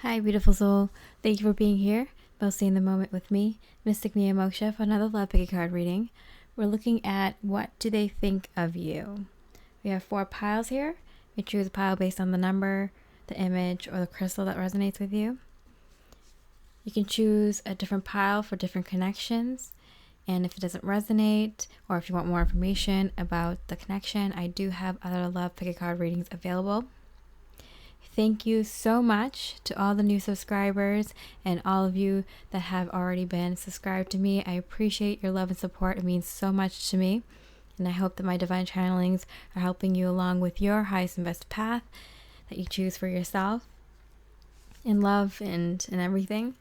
Hi, beautiful soul. Thank you for being here, mostly in the moment with me, Mystic Mia Moksha, for another Love Pick a Card reading. We're looking at what do they think of you. We have 4 piles here. You choose a pile based on the number, the image, or the crystal that resonates with you. You can choose a different pile for different connections. And if it doesn't resonate, or if you want more information about the connection, I do have other Love Pick a Card readings available. Thank you so much to all the new subscribers and all of you that have already been subscribed to me. I appreciate your love and support. It means so much to me. And I hope that my divine channelings are helping you along with your highest and best path that you choose for yourself in love and in everything.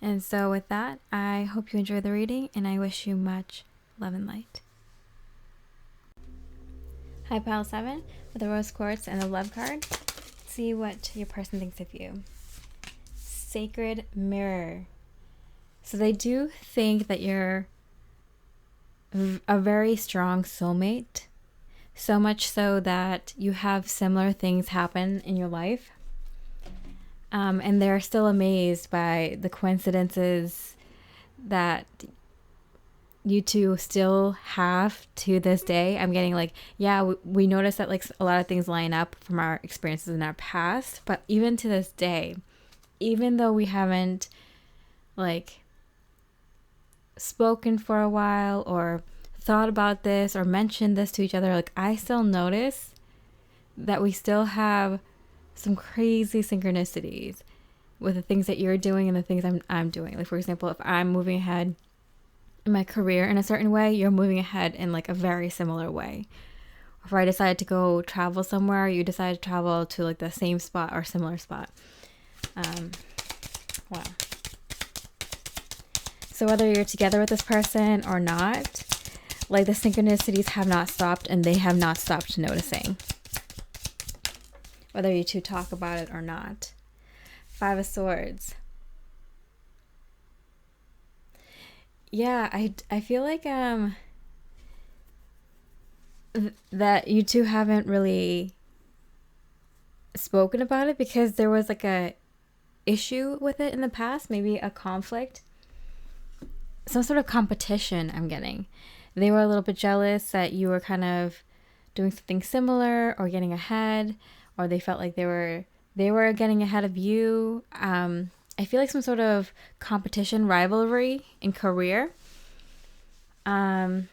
And so with that, I hope you enjoy the reading and I wish you much love and light. Hi, pile 7 with the rose quartz and the love card. See what your person thinks of you. Sacred mirror. So they do think that you're a very strong soulmate, so much so that you have similar things happen in your life, and they're still amazed by the coincidences that you two still have to this day. I'm getting like, yeah, we notice that like a lot of things line up from our experiences in our past, but even to this day, even though we haven't like spoken for a while or thought about this or mentioned this to each other, like I still notice that we still have some crazy synchronicities with the things that you're doing and the things I'm doing. Like for example, if I'm moving ahead in my career in a certain way, you're moving ahead in like a very similar way. If I decide to go travel somewhere, you decide to travel to like the same spot or similar spot. Wow. So whether you're together with this person or not, like the synchronicities have not stopped and they have not stopped noticing. Whether you two talk about it or not. 5 of Swords. Yeah, I feel like that you two haven't really spoken about it because there was like a issue with it in the past, maybe a conflict, some sort of competition. I'm getting they were a little bit jealous that you were kind of doing something similar or getting ahead, or they felt like they were getting ahead of you. I feel like some sort of competition, rivalry in career, or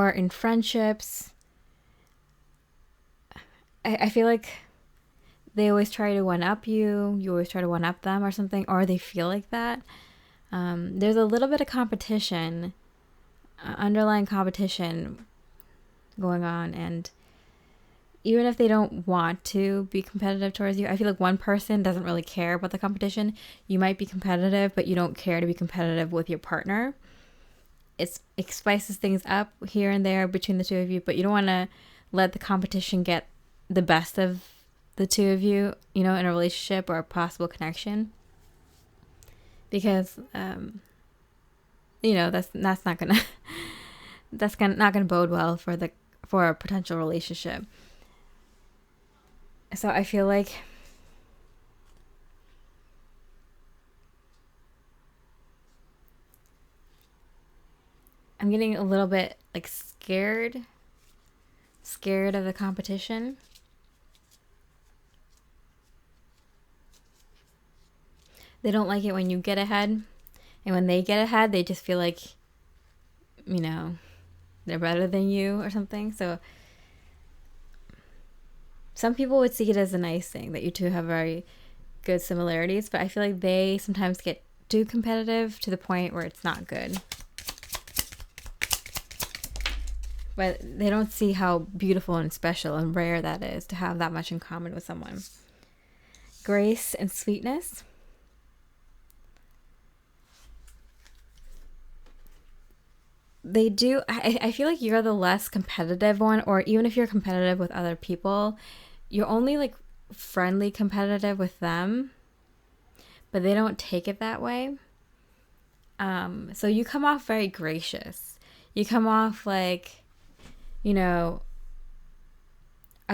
in friendships. I feel like they always try to one-up you. You always try to one-up them or something, or they feel like that. There's a little bit of competition, underlying competition going on, and even if they don't want to be competitive towards you, I feel like one person doesn't really care about the competition. You might be competitive, but you don't care to be competitive with your partner. It spices things up here and there between the two of you, but you don't want to let the competition get the best of the two of you, in a relationship or a possible connection. Because, that's not gonna not gonna bode well for a potential relationship. So I feel like I'm getting a little bit like scared of the competition. They don't like it when you get ahead, and when they get ahead, they just feel like, they're better than you or something. So some people would see it as a nice thing that you two have very good similarities, but I feel like they sometimes get too competitive to the point where it's not good. But they don't see how beautiful and special and rare that is to have that much in common with someone. Grace and sweetness. They do. I feel like you're the less competitive one, or even if you're competitive with other people, you're only like friendly competitive with them, but they don't take it that way. So you come off very gracious. You come off like, a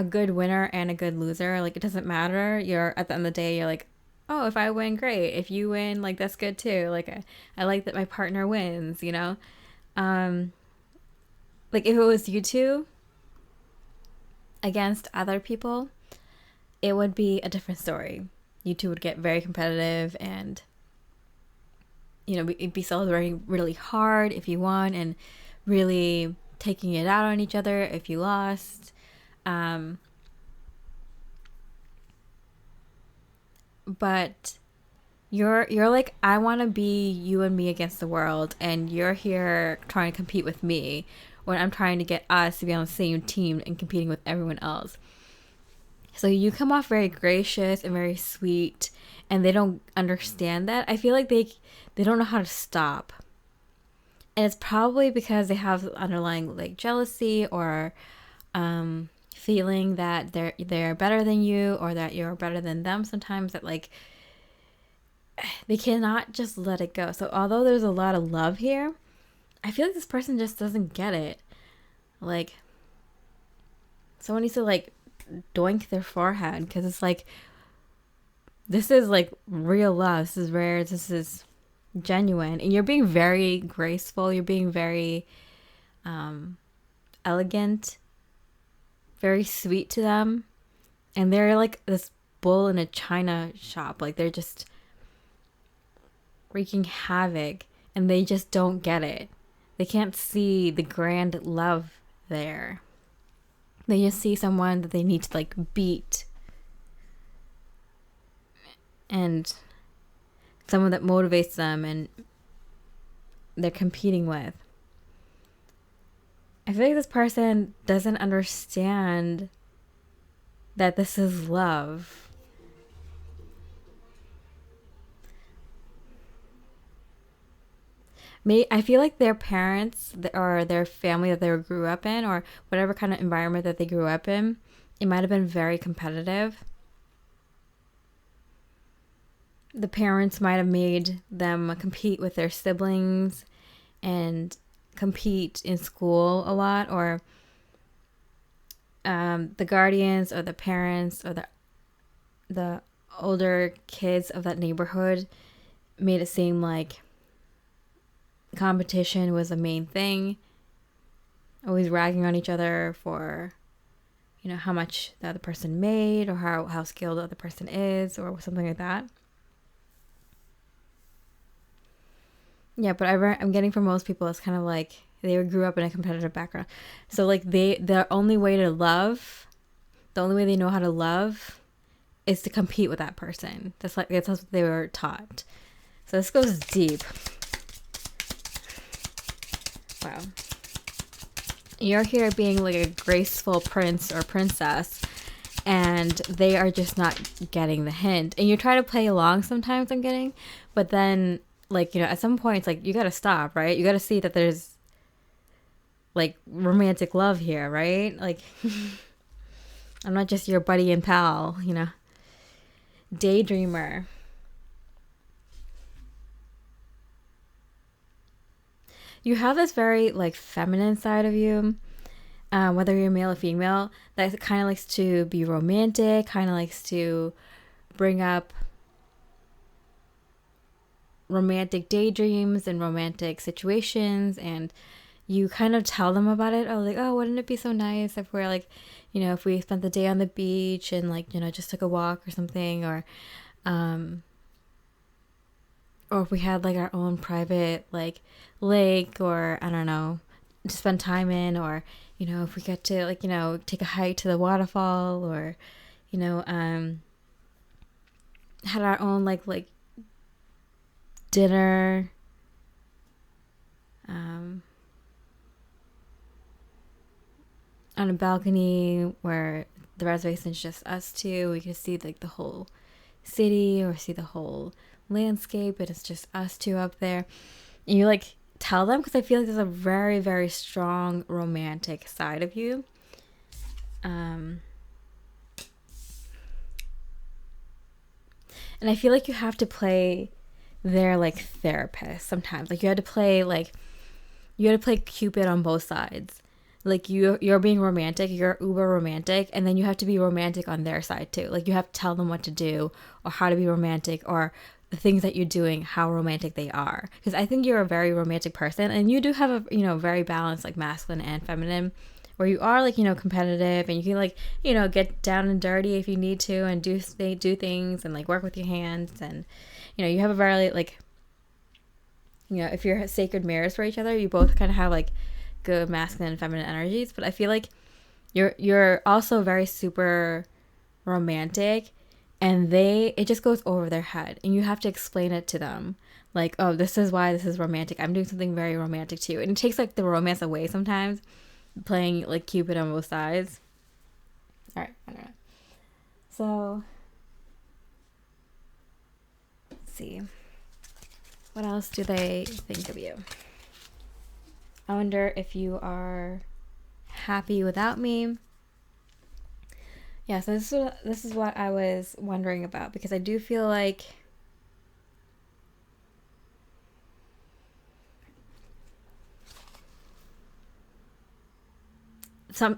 a good winner and a good loser. Like, it doesn't matter. You're at the end of the day, you're like, oh, if I win, great. If you win, like, that's good too. Like, I like that my partner wins, you know? Um, like, if it was you two against other people, it would be a different story. You two would get very competitive and, you know, it'd be celebrating really hard if you won and really taking it out on each other if you lost. But you're like, I want to be you and me against the world, and you're here trying to compete with me when I'm trying to get us to be on the same team and competing with everyone else. So you come off very gracious and very sweet, and they don't understand that. I feel like they don't know how to stop. And it's probably because they have underlying like jealousy or feeling that they're better than you, or that you're better than them sometimes, that like they cannot just let it go. So although there's a lot of love here, I feel like this person just doesn't get it. Like, someone needs to like doink their forehead, because it's like, this is like real love. This is rare. This is genuine. And you're being very graceful. You're being very elegant, very sweet to them. And they're like this bull in a china shop. Like, they're just wreaking havoc, and they just don't get it. They can't see the grand love there. They just see someone that they need to like beat, and someone that motivates them and they're competing with. I feel like this person doesn't understand that this is love. I feel like their parents or their family that they grew up in, or whatever kind of environment that they grew up in, it might have been very competitive. The parents might have made them compete with their siblings and compete in school a lot, or the guardians or the parents or the older kids of that neighborhood made it seem like competition was the main thing, always ragging on each other for, you know, how much the other person made, or how skilled the other person is, or something like that. Yeah, but I'm getting from most people, it's kind of like they grew up in a competitive background. So like the only way they know how to love is to compete with that person. That's what they were taught. So this goes deep. Wow. You're here being like a graceful prince or princess, and they are just not getting the hint. And you try to play along sometimes, I'm getting, but then, like, you know, at some point, it's like, you gotta stop, right? You gotta see that there's like romantic love here, right? Like, I'm not just your buddy and pal, you know. Daydreamer. You have this very like feminine side of you, whether you're male or female, that kind of likes to be romantic, kind of likes to bring up romantic daydreams and romantic situations, and you kind of tell them about it. Oh, like, oh, wouldn't it be so nice if we're like, you know, if we spent the day on the beach and like, you know, just took a walk or something, or if we had like our own private like lake, or I don't know, to spend time in, or, you know, if we get to like, you know, take a hike to the waterfall, or, you know, had our own like dinner, on a balcony where the reservation's just us two. We could see like the whole city or see the whole landscape, and it's just us two up there. And you like tell them, because I feel like there's a very, very strong romantic side of you. And I feel like you have to play their like therapist sometimes. Like you had to play Cupid on both sides. like you're being romantic, you're uber romantic, and then you have to be romantic on their side too. Like you have to tell them what to do or how to be romantic, or the things that you're doing, how romantic they are. Because I think you're a very romantic person, and you do have a, very balanced like masculine and feminine, where you are like, competitive, and you can like, get down and dirty if you need to, and do things, and like work with your hands, and you have a very like, if you're sacred mirrors for each other, you both kind of have like good masculine and feminine energies. But I feel like you're also very super romantic, and it just goes over their head, and you have to explain it to them, like, oh, this is why this is romantic, I'm doing something very romantic to you. And it takes like the romance away sometimes, playing like Cupid on both sides. All right, I don't know. So let's see, what else do they think of you? I wonder if you are happy without me. Yeah, so this is what I was wondering about, because I do feel like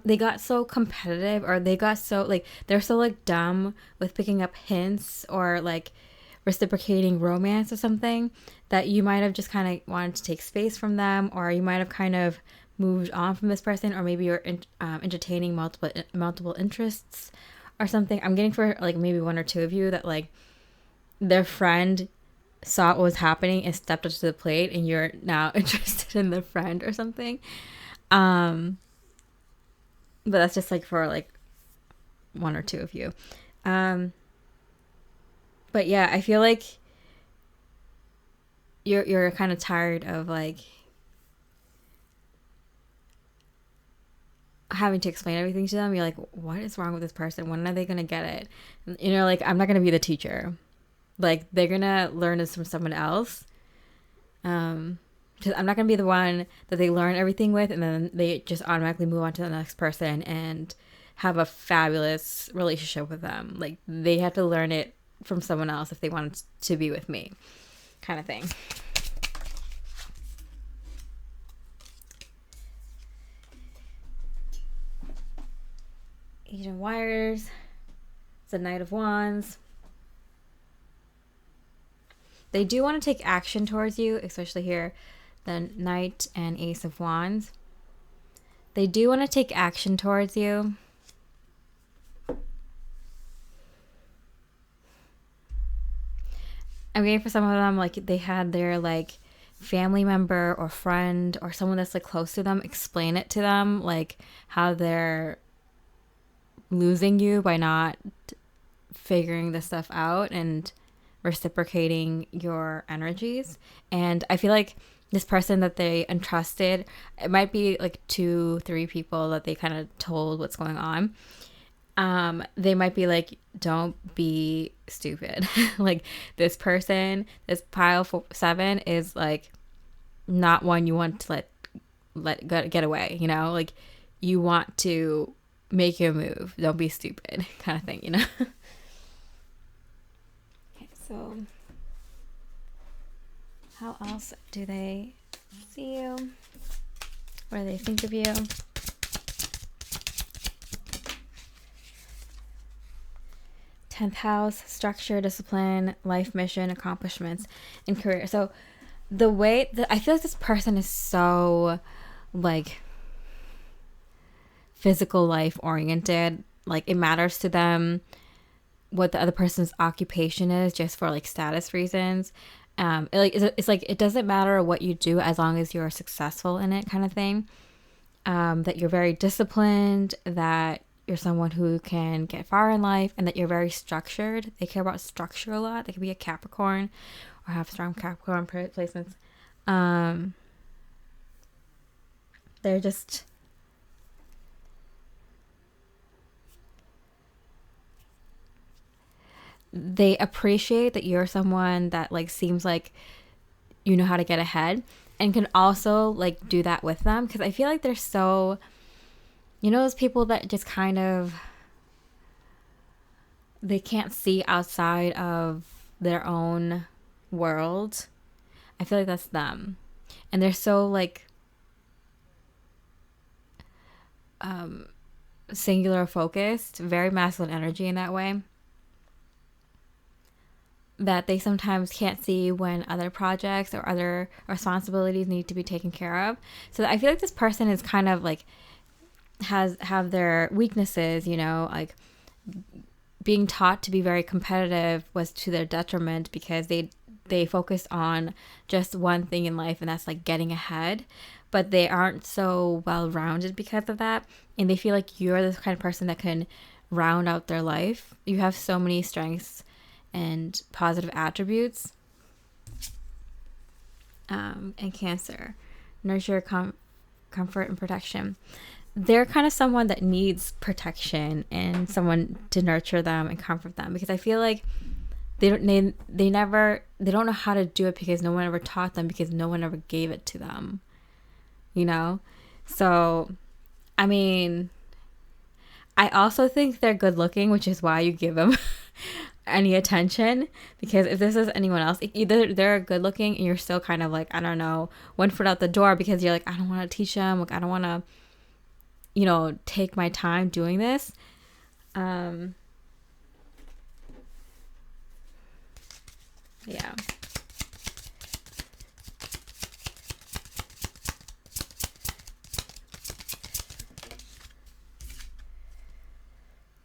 they got so competitive, or they got so like, they're so like dumb with picking up hints or like reciprocating romance or something, that you might have just kind of wanted to take space from them, or you might have kind of moved on from this person, or maybe you're entertaining multiple interests or something. I'm getting for like maybe one or two of you that like their friend saw what was happening and stepped up to the plate, and you're now interested in the friend or something. But that's just like for like one or two of you. But yeah, I feel like you're kind of tired of like having to explain everything to them. You're like, what is wrong with this person? When are they gonna get it? Like, I'm not gonna be the teacher. Like, they're gonna learn this from someone else. Because I'm not gonna be the one that they learn everything with, and then they just automatically move on to the next person and have a fabulous relationship with them. Like, they have to learn it from someone else if they want to be with me, kind of thing. Agent Wires. It's a Knight of Wands. They do want to take action towards you, especially here, the Knight and Ace of Wands. They do want to take action towards you. I'm waiting for some of them, like they had their like family member or friend or someone that's like close to them explain it to them, like how they're losing you by not figuring this stuff out and reciprocating your energies. And I feel like this person that they entrusted, it might be like 2-3 people that they kind of told what's going on. They might be like, don't be stupid. Like, this person, this pile 7 is like not one you want to let get away, like you want to make your move. Don't be stupid, kind of thing, Okay, so how else do they see you? What do they think of you? 10th house, structure, discipline, life mission, accomplishments, and career. So the way that I feel like this person is so like physical life oriented, like it matters to them what the other person's occupation is, just for like status reasons. It's like it doesn't matter what you do as long as you're successful in it, kind of thing. That you're very disciplined, that you're someone who can get far in life, and that you're very structured. They care about structure a lot. They could be a Capricorn or have strong Capricorn placements. They're just they appreciate that you're someone that like seems like you know how to get ahead, and can also like do that with them, because I feel like they're so, those people that just kind of, they can't see outside of their own world. I feel like that's them. And they're so like, singular focused, very masculine energy in that way, that they sometimes can't see when other projects or other responsibilities need to be taken care of. So I feel like this person is kind of like have their weaknesses, you know, like being taught to be very competitive was to their detriment because they focused on just one thing in life, and that's like getting ahead. But they aren't so well rounded because of that, and they feel like you're the kind of person that can round out their life. You have so many strengths and positive attributes. And Cancer, nurture, comfort, and protection. They're kind of someone that needs protection and someone to nurture them and comfort them, because I feel like they don't know how to do it because no one ever taught them, because no one ever gave it to them, you know. So I mean, I also think they're good looking, which is why you give them any attention, because if this is anyone else, either they're good looking and you're still kind of like, I don't know, one foot out the door because you're like, I don't want to teach them, like I don't want to, you know, take my time doing this. Yeah.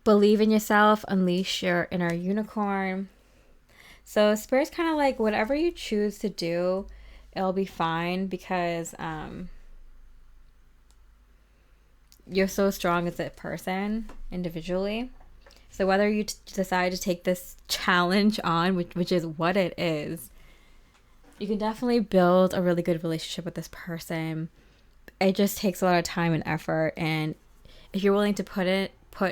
Believe in yourself, unleash your inner unicorn. So Spirit's kind of like, whatever you choose to do, it'll be fine, because you're so strong as a person individually. So whether you decide to take this challenge on, which is what it is, you can definitely build a really good relationship with this person. It just takes a lot of time and effort, and if you're willing to put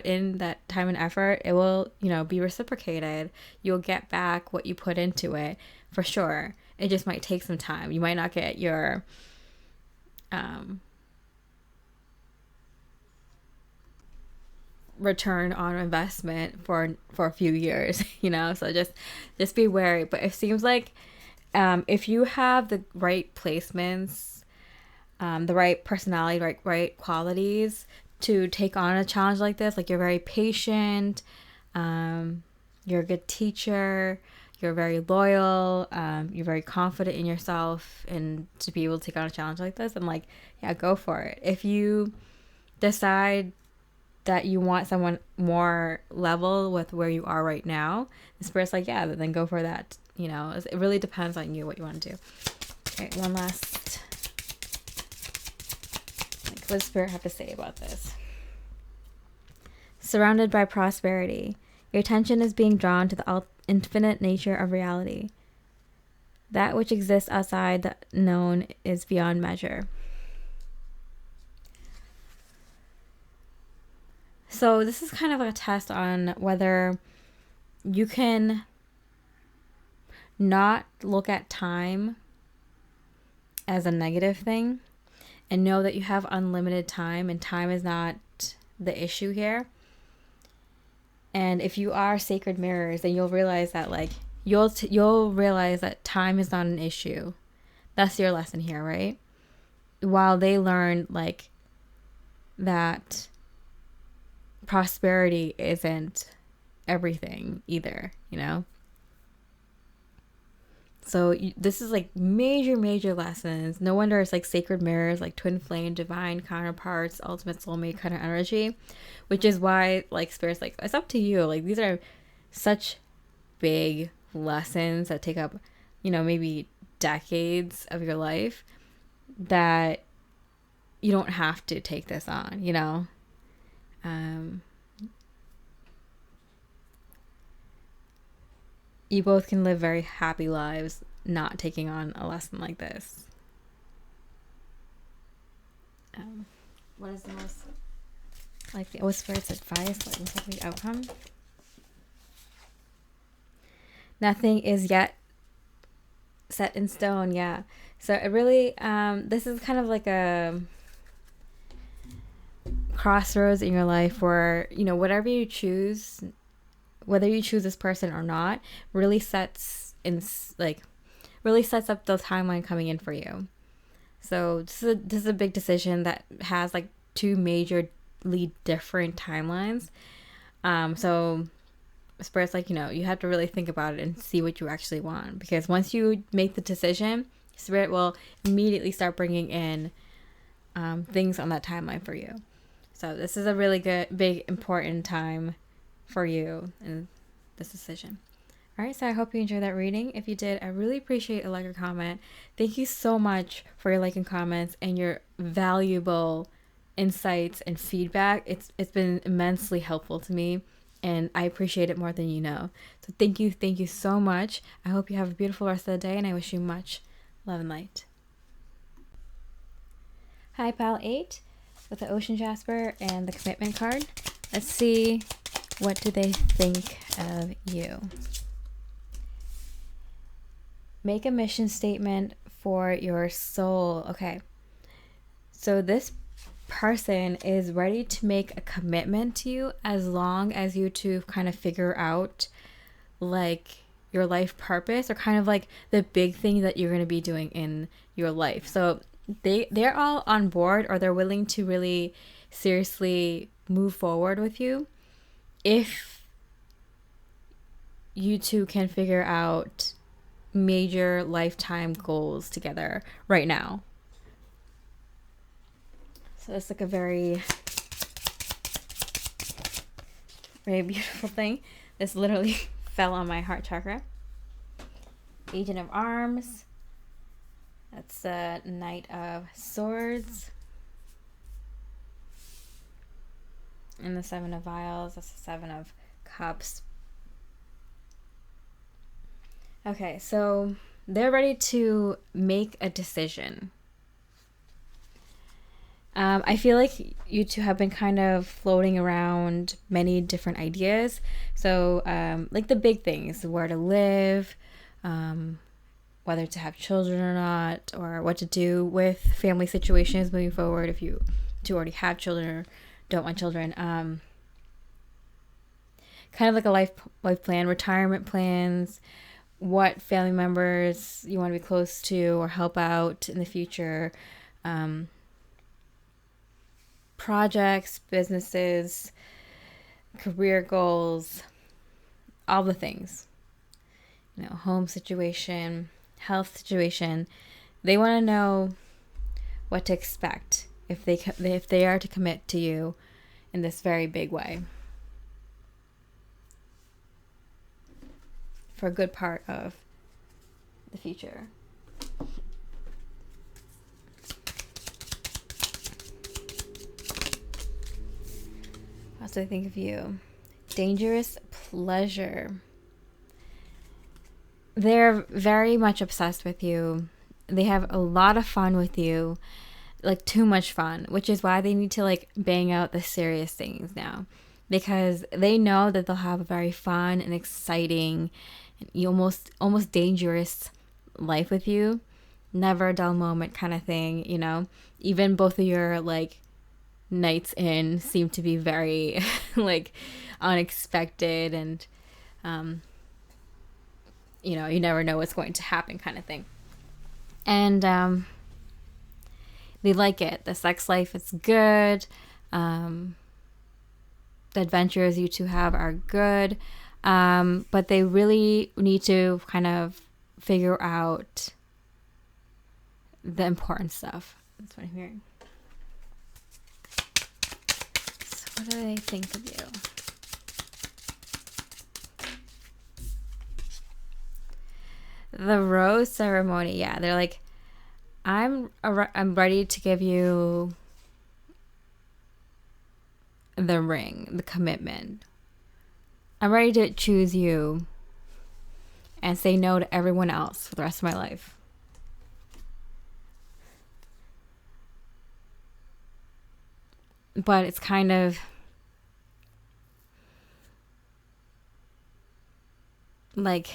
in that time and effort, it will, you know, be reciprocated. You'll get back what you put into it for sure. It just might take some time. You might not get your return on investment for a few years, you know. So just be wary. But it seems like if you have the right placements, the right personality, right qualities to take on a challenge like this, like you're very patient, you're a good teacher, you're very loyal, you're very confident in yourself, and to be able to take on a challenge like this, I'm like, yeah, go for it. If you decide that you want someone more level with where you are right now, the Spirit's like, yeah, then go for that. You know, it really depends on you, what you want to do. Okay, one last, like, what does Spirit have to say about this? Surrounded by prosperity, your attention is being drawn to the infinite nature of reality. That which exists outside the known is beyond measure. So this is kind of a test on whether you can not look at time as a negative thing and know that you have unlimited time, and time is not the issue here. And if you are sacred mirrors, then you'll realize that, like, you'll realize that time is not an issue. That's your lesson here, right? While they learn, like, that prosperity isn't everything either, you know? So this is like major lessons. No wonder it's like sacred mirrors, like twin flame, divine counterparts, ultimate soulmate kind of energy, which is why, like, Spirit's like, it's up to you. Like, these are such big lessons that take up, you know, maybe decades of your life, that you don't have to take this on, you know? You both can live very happy lives not taking on a lesson like this. What is the most, like, the Spirit's advice, like, what's the outcome? Nothing is yet set in stone. Yeah. So it really, this is kind of like a crossroads in your life where, you know, whatever you choose, whether you choose this person or not, really sets up the timeline coming in for you. So this is a big decision that has like two major completely different timelines. So Spirit's like, you have to really think about it and see what you actually want, because once you make the decision, Spirit will immediately start bringing in things on that timeline for you. So this is a really good, big, important time for you in this decision. All right, so I hope you enjoyed that reading. If you did, I really appreciate a like or comment. Thank you so much for your like and comments and your valuable insights and feedback. It's been immensely helpful to me, and I appreciate it more than you know. So thank you so much. I hope you have a beautiful rest of the day, and I wish you much love and light. Hi, Pile 8 with the Ocean Jasper and the Commitment card. Let's see, what do they think of you? Make a mission statement for your soul. Okay. So this person is ready to make a commitment to you as long as you two kind of figure out like your life purpose, or kind of like the big thing that you're going to be doing in your life. So they're all on board, or they're willing to really seriously move forward with you if you two can figure out major lifetime goals together right now. So it's like a very, very beautiful thing. This literally fell on my heart chakra. Agent of Arms. That's the Knight of Swords. And the Seven of Vials. That's the Seven of Cups. Okay, so they're ready to make a decision. I feel like you two have been kind of floating around many different ideas. So, like the big things, where to live, whether to have children or not, or what to do with family situations moving forward if you two already have children or don't want children. Kind of like a life plan, retirement plans, what family members you want to be close to or help out in the future, projects, businesses, career goals, all the things, home situation, health situation. They want to know what to expect if they are to commit to you in this very big way for a good part of the future. What do I think of you? Dangerous pleasure. They're very much obsessed with you. They have a lot of fun with you, like too much fun, which is why they need to like bang out the serious things now, because they know that they'll have a very fun and exciting and almost dangerous life with you. Never a dull moment kind of thing, Even both of your like nights in seem to be very like unexpected, and you never know what's going to happen kind of thing. And they like it. The sex life is good. The adventures you two have are good. But they really need to kind of figure out the important stuff. That's what I'm hearing. So what do they think of you? The rose ceremony. Yeah, they're like, I'm ready to give you the ring, the commitment. I'm ready to choose you and say no to everyone else for the rest of my life. But it's kind of like,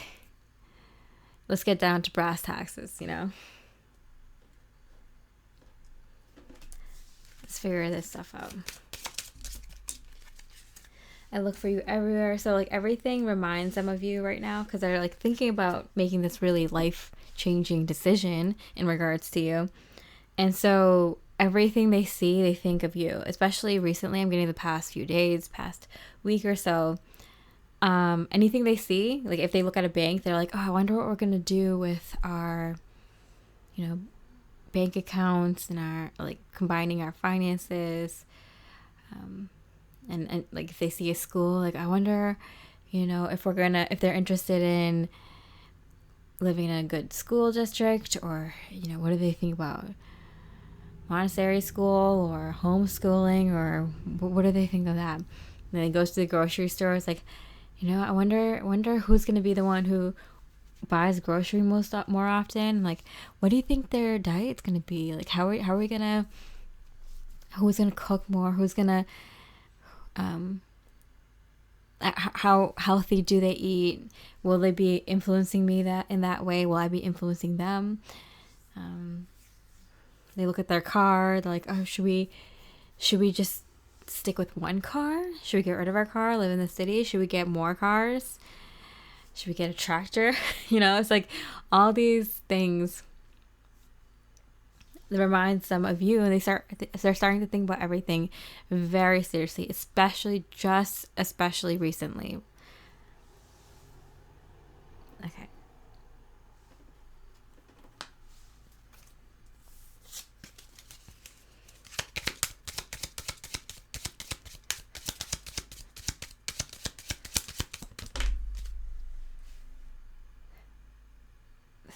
let's get down to brass taxes, Let's figure this stuff out. I look for you everywhere. So like everything reminds them of you right now, because they're like thinking about making this really life-changing decision in regards to you. And so everything they see, they think of you. Especially recently, I'm getting the past few days, past week or so. Anything they see, like if they look at a bank, they're like, oh, I wonder what we're gonna do with our, bank accounts and our, like, combining our finances. And like if they see a school, like, I wonder, if they're interested in living in a good school district, or, what do they think about Montessori school or homeschooling, or what do they think of that? And then it goes to the grocery store. It's like, I wonder who's going to be the one who buys grocery more often. Like, what do you think their diet's going to be? Like, how are we going to, who's going to cook more? Who's going to, how healthy do they eat? Will they be influencing me in that way? Will I be influencing them? They look at their car. They're like, oh, should we just stick with one car? Should we get rid of our car, live in the city? Should we get more cars? Should we get a tractor? It's like all these things that reminds them of you, and they're starting to think about everything very seriously, especially recently. Okay.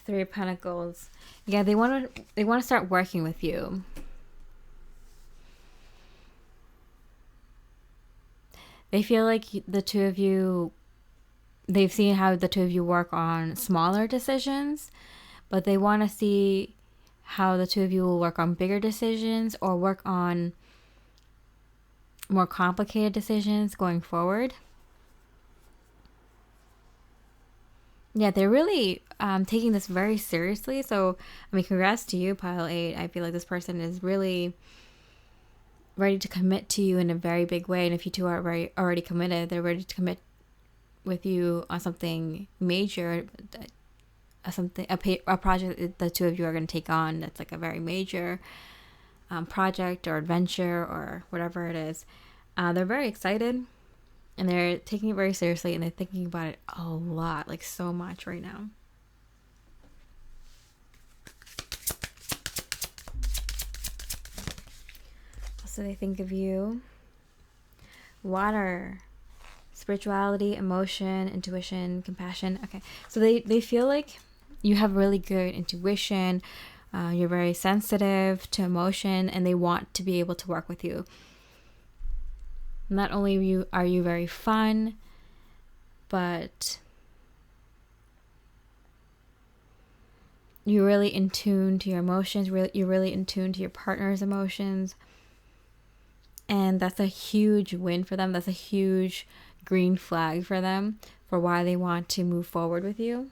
Three of Pentacles. Yeah, they want to start working with you. They feel like the two of you, they've seen how the two of you work on smaller decisions, but they want to see how the two of you will work on bigger decisions, or work on more complicated decisions going forward. Yeah, they're really taking this very seriously. So, congrats to you, Pile 8. I feel like this person is really ready to commit to you in a very big way. And if you two are already committed, they're ready to commit with you on something major, a project that the two of you are going to take on that's like a very major project or adventure or whatever it is. They're very excited. And they're taking it very seriously, and they're thinking about it a lot, like so much right now. So they think of you. Water. Spirituality, emotion, intuition, compassion. Okay. So they feel like you have really good intuition. You're very sensitive to emotion, and they want to be able to work with you. Not only are you very fun, but you're really in tune to your emotions. You're really in tune to your partner's emotions. And that's a huge win for them. That's a huge green flag for them for why they want to move forward with you.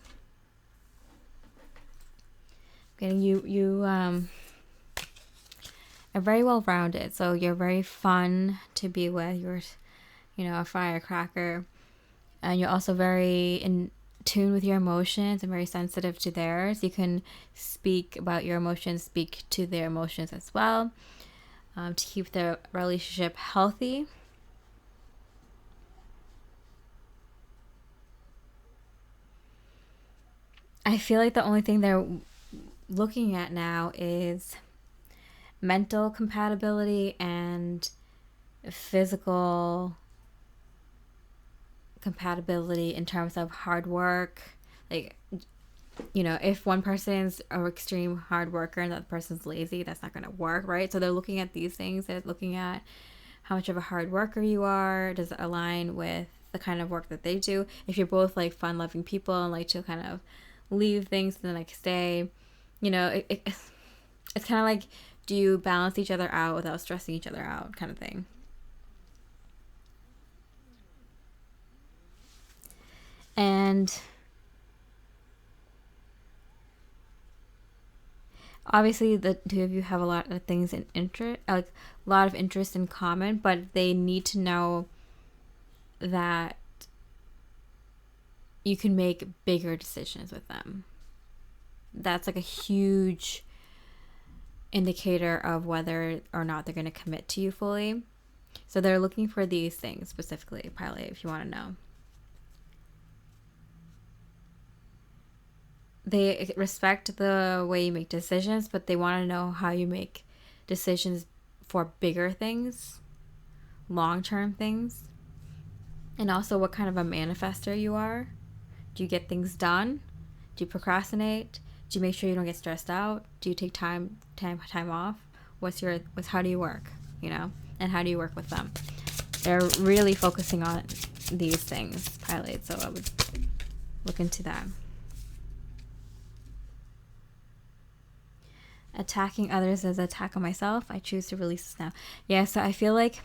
Getting you are very well rounded. So you're very fun to be with. You're, a firecracker. And you're also very in tune with your emotions and very sensitive to theirs. You can speak about your emotions, speak to their emotions as well, to keep the relationship healthy. I feel like the only thing they're looking at now is mental compatibility and physical compatibility in terms of hard work. Like, if one person's an extreme hard worker and that person's lazy, that's not going to work, right? So they're looking at these things. They're looking at how much of a hard worker you are. Does it align with the kind of work that they do? If you're both like fun-loving people and like to kind of leave things the next day, it's kind of like, do you balance each other out without stressing each other out, kind of thing. And obviously the two of you have a lot of things in interest, like a lot of interest in common, but they need to know that you can make bigger decisions with them. That's like a huge indicator of whether or not they're going to commit to you fully. So they're looking for these things specifically, Pilot, if you want to know. They respect the way you make decisions, but they want to know how you make decisions for bigger things, long-term things, and also what kind of a manifester you are. Do you get things done? Do you procrastinate? Do you make sure you don't get stressed out? Do you take time off? How do you work, and how do you work with them? They're really focusing on these things, Pilot, so I would look into that. Attacking others as an attack on myself. I choose to release this now. Yeah, so I feel like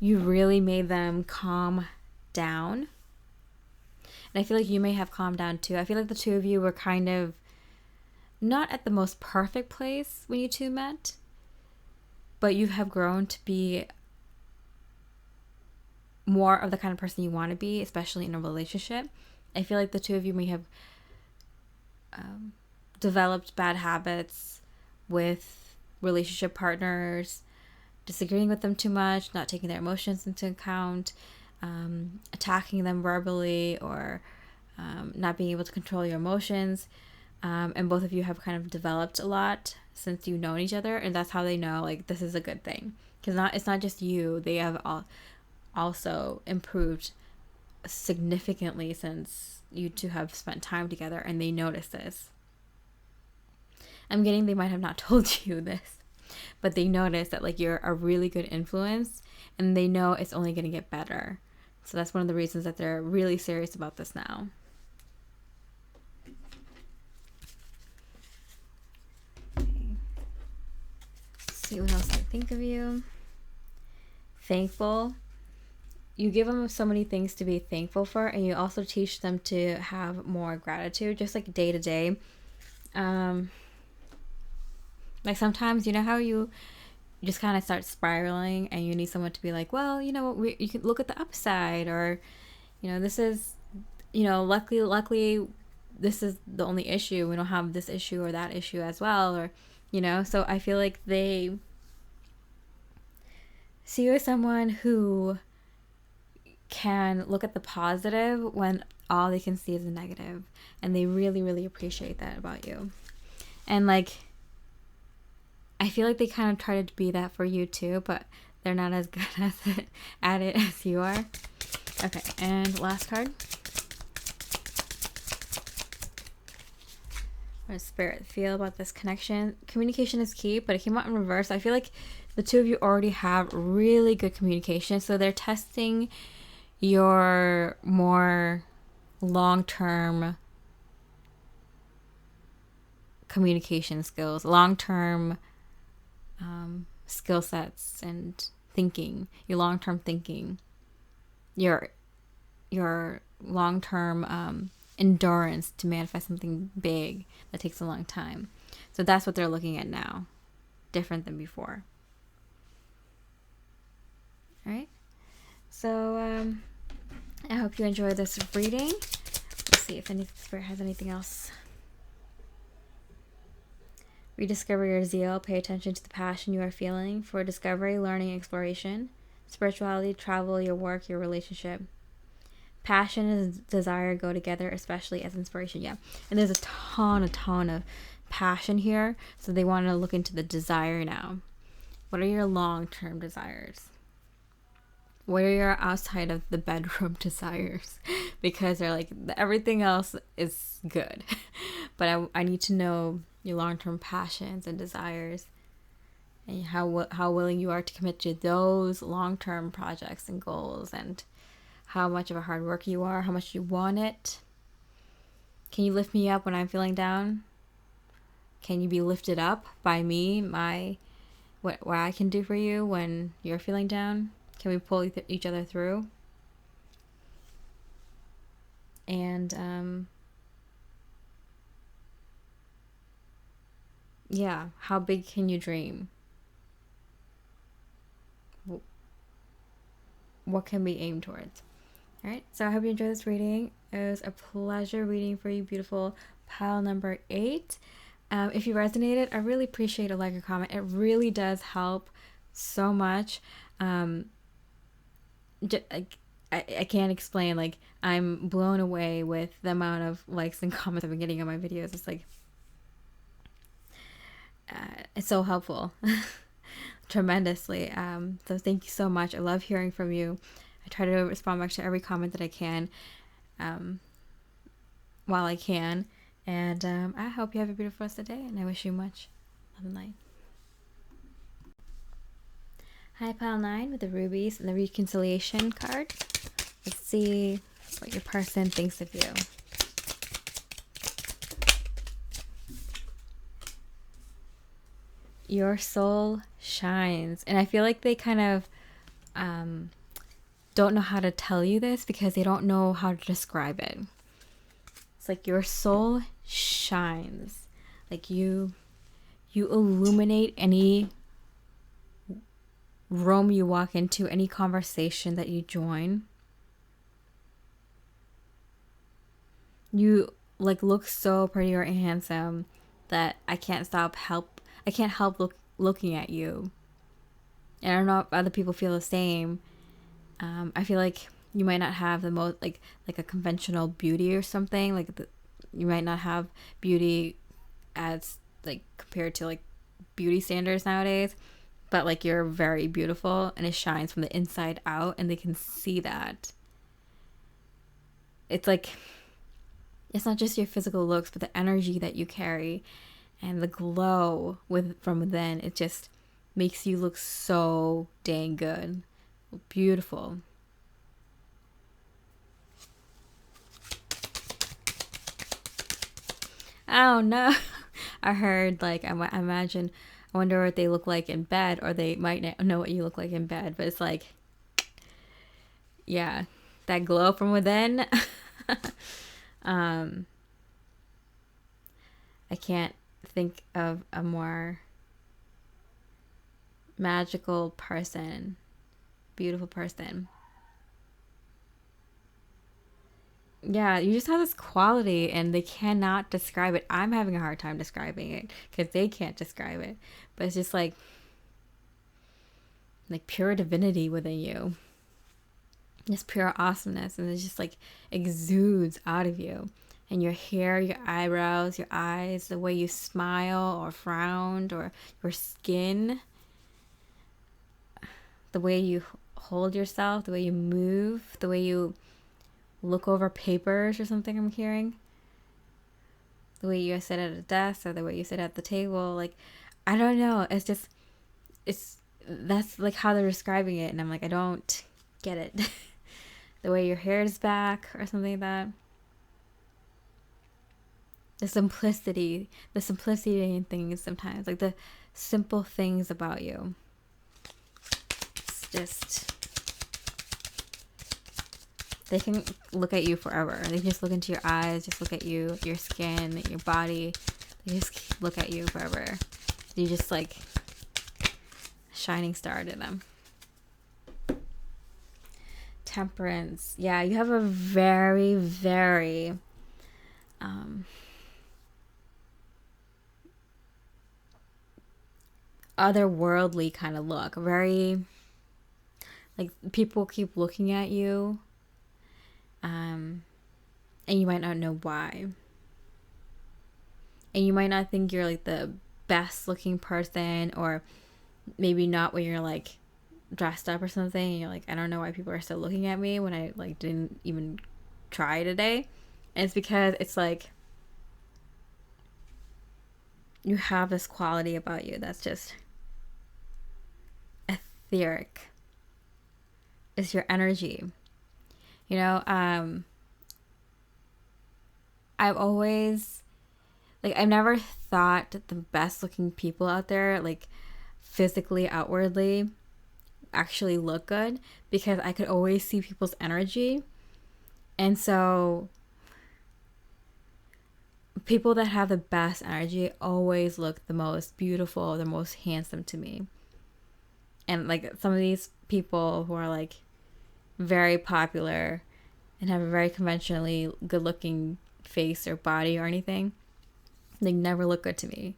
you really made them calm down. And I feel like you may have calmed down too. I feel like the two of you were kind of not at the most perfect place when you two met, but you have grown to be more of the kind of person you want to be, especially in a relationship. I feel like the two of you may have developed bad habits with relationship partners, disagreeing with them too much, not taking their emotions into account, attacking them verbally, or not being able to control your emotions. And both of you have kind of developed a lot since you've known each other, and that's how they know, like, this is a good thing. Because it's not just you, they have also improved significantly since you two have spent time together, and they notice this. I'm getting they might have not told you this, but they notice that, like, you're a really good influence, and they know it's only going to get better. So that's one of the reasons that they're really serious about this now. Okay. Let's see what else I think of you. Thankful. You give them so many things to be thankful for, and you also teach them to have more gratitude, just like day to day. Like sometimes, you know how you just kind of start spiraling and you need someone to be like, well, you know what, you can look at the upside, or, this is, luckily this is the only issue. We don't have this issue or that issue as well, or, so I feel like they see you as someone who can look at the positive when all they can see is the negative, and they really, really appreciate that about you. And like, I feel like they kind of try to be that for you too, but they're not as good at it as you are. Okay, and last card. What does Spirit feel about this connection? Communication is key, but it came out in reverse. I feel like the two of you already have really good communication, so they're testing your more long-term communication skills, long-term skill sets and thinking, your long-term thinking, your long-term endurance to manifest something big that takes a long time. So that's what they're looking at now, different than before. All right. So I hope you enjoyed this reading. Let's see if any Spirit has anything else. Rediscover your zeal. Pay attention to the passion you are feeling for discovery, learning, exploration, spirituality, travel, your work, your relationship. Passion and desire go together, especially as inspiration. Yeah. And there's a ton of passion here. So they want to look into the desire now. What are your long-term desires? What are your outside of the bedroom desires? Because they're like, everything else is good. But I need to know your long-term passions and desires, and how willing you are to commit to those long-term projects and goals, and how much of a hard worker you are, how much you want it. Can you lift me up when I'm feeling down? Can you be lifted up by me, what I can do for you when you're feeling down? Can we pull each other through? And yeah, how big can you dream? What can we aim towards? All right, so I hope you enjoyed this reading. It was a pleasure reading for you, beautiful pile number 8. If you resonated, I really appreciate a like or comment. It really does help so much. I can't explain. Like, I'm blown away with the amount of likes and comments I've been getting on my videos. It's like, it's so helpful. Tremendously. So thank you so much. I love hearing from you. I try to respond back to every comment that I can, while I can. And I hope you have a beautiful rest of the day, and I wish you much love and light. Hi, Pile 9 with the Rubies and the Reconciliation card. Let's see what your person thinks of you. Your soul shines. And I feel like they kind of don't know how to tell you this because they don't know how to describe it. It's like your soul shines. Like you illuminate any room you walk into, any conversation that you join. You like look so pretty or handsome that I can't help looking at you. And I don't know if other people feel the same. I feel like you might not have the most like a conventional beauty or something. Like you might not have beauty as like compared to like beauty standards nowadays, but like you're very beautiful and it shines from the inside out, and they can see that. It's like it's not just your physical looks, but the energy that you carry and the glow from within. It just makes you look so dang good. Beautiful. Oh no. I heard like I imagine, I wonder what they look like in bed, or they might not know what you look like in bed, but it's like, yeah, that glow from within. I can't think of a more magical person, beautiful person. Yeah, you just have this quality and they cannot describe it. I'm having a hard time describing it because they can't describe it. But it's just like pure divinity within you. Just pure awesomeness, and it just like exudes out of you. And your hair, your eyebrows, your eyes, the way you smile or frown, or your skin, the way you hold yourself, the way you move, the way you look over papers or something, I'm hearing. The way you sit at a desk, or the way you sit at the table. Like, I don't know. That's like how they're describing it. And I'm like, I don't get it. The way your hair is back or something like that. The simplicity in things sometimes. Like the simple things about you. It's just, they can look at you forever. They can just look into your eyes, just look at you, your skin, your body. They just look at you forever. You just like a shining star to them. Temperance. Yeah, you have a very, very otherworldly kind of look. Very, like, people keep looking at you, and you might not know why. And you might not think you're like the best looking person, or maybe not when you're like dressed up or something, and you're like, I don't know why people are still looking at me when I like didn't even try today. And it's because it's like you have this quality about you that's just etheric. It's your energy, you know. I've always I've never thought that the best looking people out there, like physically, outwardly, actually look good, because I could always see people's energy. And so people that have the best energy always look the most beautiful, the most handsome to me. And like some of these people who are like very popular and have a very conventionally good looking face or body or anything, they never look good to me,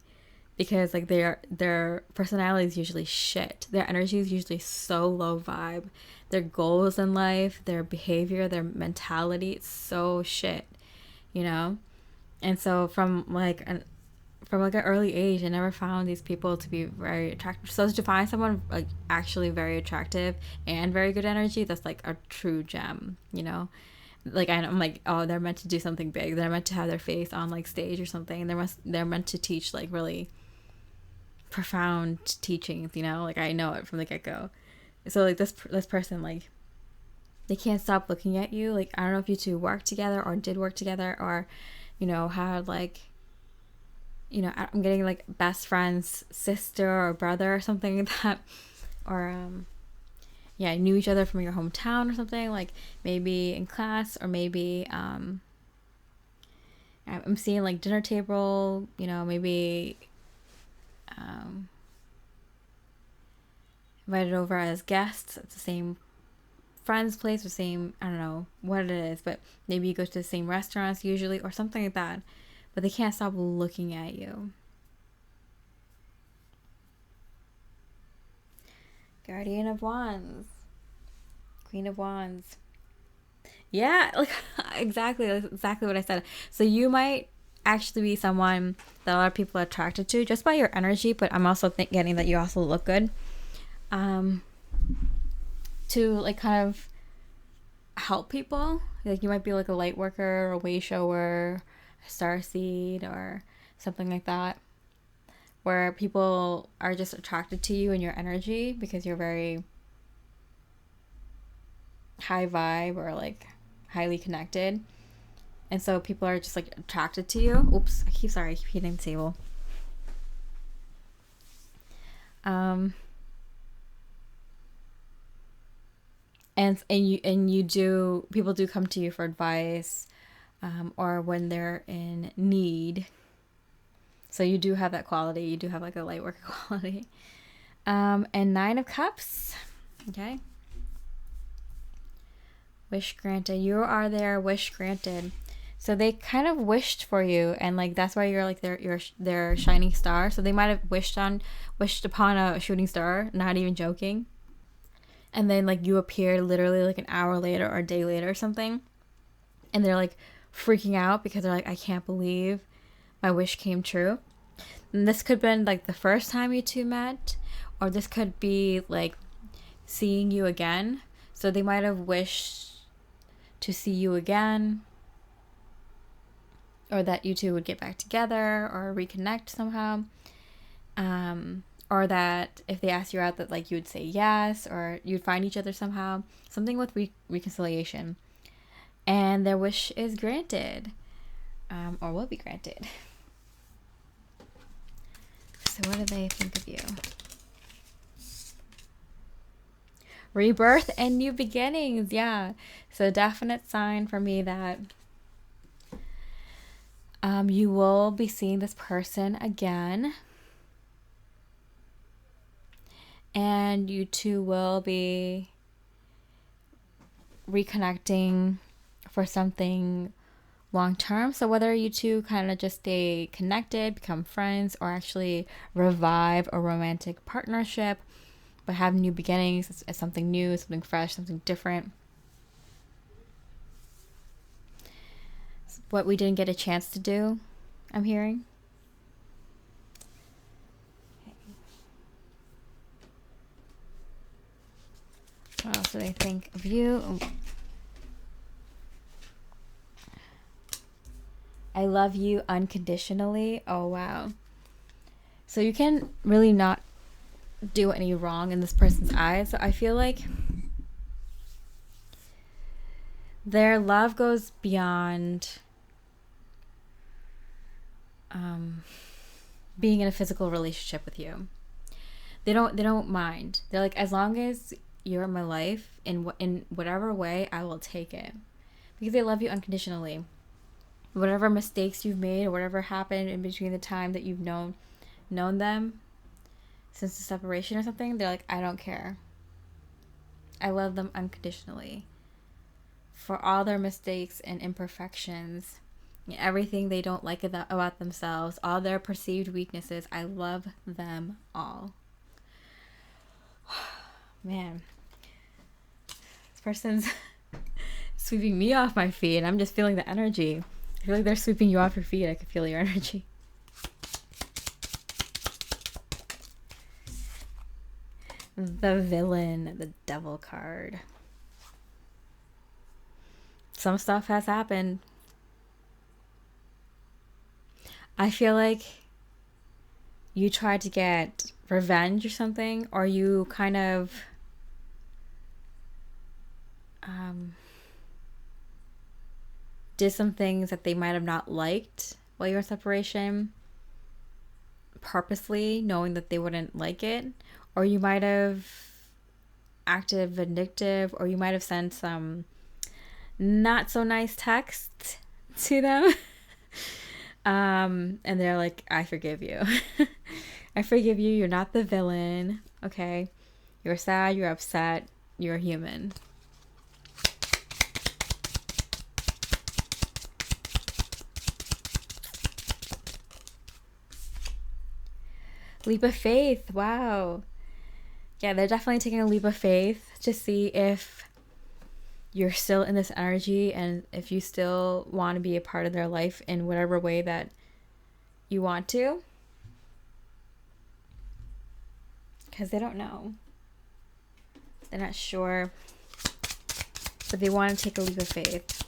because like their personality is usually shit. Their energy is usually so low vibe. Their goals in life, their behavior, their mentality, it's so shit, you know? And so from like an early age, I never found these people to be very attractive. So to find someone like actually very attractive and very good energy, that's like a true gem, you know? Like I'm like, oh, they're meant to do something big. They're meant to have their face on like stage or something. They're meant to teach like really profound teachings, you know? Like I know it from the get-go. So like this person, like, they can't stop looking at you. Like, I don't know if you two worked together or did work together, or, you know, had like, you know, I'm getting like best friend's sister or brother or something like that, or yeah, knew each other from your hometown or something, like maybe in class, or maybe I'm seeing like dinner table, you know, maybe invited over as guests at the same friend's place, or same, I don't know what it is, but maybe you go to the same restaurants usually or something like that, but they can't stop looking at you. Guardian of Wands, Queen of Wands. Yeah, like exactly, that's exactly what I said. So you might actually be someone that a lot of people are attracted to just by your energy, but I'm also getting that you also look good. To like kind of help people. Like you might be like a light worker, or a way shower, a starseed, or something like that, where people are just attracted to you and your energy because you're very high vibe or like highly connected. And so people are just like attracted to you. Oops, I keep hitting the table. And you do, people do come to you for advice, or when they're in need. So you do have that quality. You do have like a light worker quality. And 9 of Cups. Okay. Wish granted. You are their wish granted. So they kind of wished for you, and like that's why you're like their shining star. So they might have wished upon a shooting star, not even joking. And then like you appeared literally like an hour later or a day later or something, and they're like freaking out because they're like, I can't believe my wish came true. And this could have been like the first time you two met, or this could be like seeing you again. So they might have wished to see you again, or that you two would get back together or reconnect somehow, or that if they asked you out, that like you would say yes, or you'd find each other somehow, something with reconciliation, and their wish is granted, or will be granted. So what do they think of you? Rebirth and new beginnings. Yeah, so definite sign for me that you will be seeing this person again, and you two will be reconnecting for something long term. So whether you two kind of just stay connected, become friends, or actually revive a romantic partnership, but have new beginnings, it's something new, something fresh, something different. What we didn't get a chance to do, I'm hearing. What else do they think of you? I love you unconditionally. Oh, wow. So you can really not do any wrong in this person's eyes. So I feel like their love goes beyond being in a physical relationship with you. They don't mind. They're like, as long as you're in my life in whatever way, I will take it, because they love you unconditionally. Whatever mistakes you've made or whatever happened in between the time that you've known them since the separation or something, they're like, I don't care. I love them unconditionally for all their mistakes and imperfections. everything they don't like about themselves, all their perceived weaknesses. I love them all. Man, this person's sweeping me off my feet, and I'm just feeling the energy. I feel like they're sweeping you off your feet. I can feel your energy. The Villain, the Devil card. Some stuff has happened. I feel like you tried to get revenge or something, or you kind of did some things that they might have not liked while you were in separation, purposely, knowing that they wouldn't like it. Or you might have acted vindictive, or you might have sent some not so nice text to them. And they're like, I forgive you. I forgive you. You're not the villain. Okay. You're sad. You're upset. You're human. Leap of faith. Wow. Yeah, they're definitely taking a leap of faith to see if you're still in this energy and if you still want to be a part of their life in whatever way that you want to. Because they don't know. They're not sure. But they want to take a leap of faith.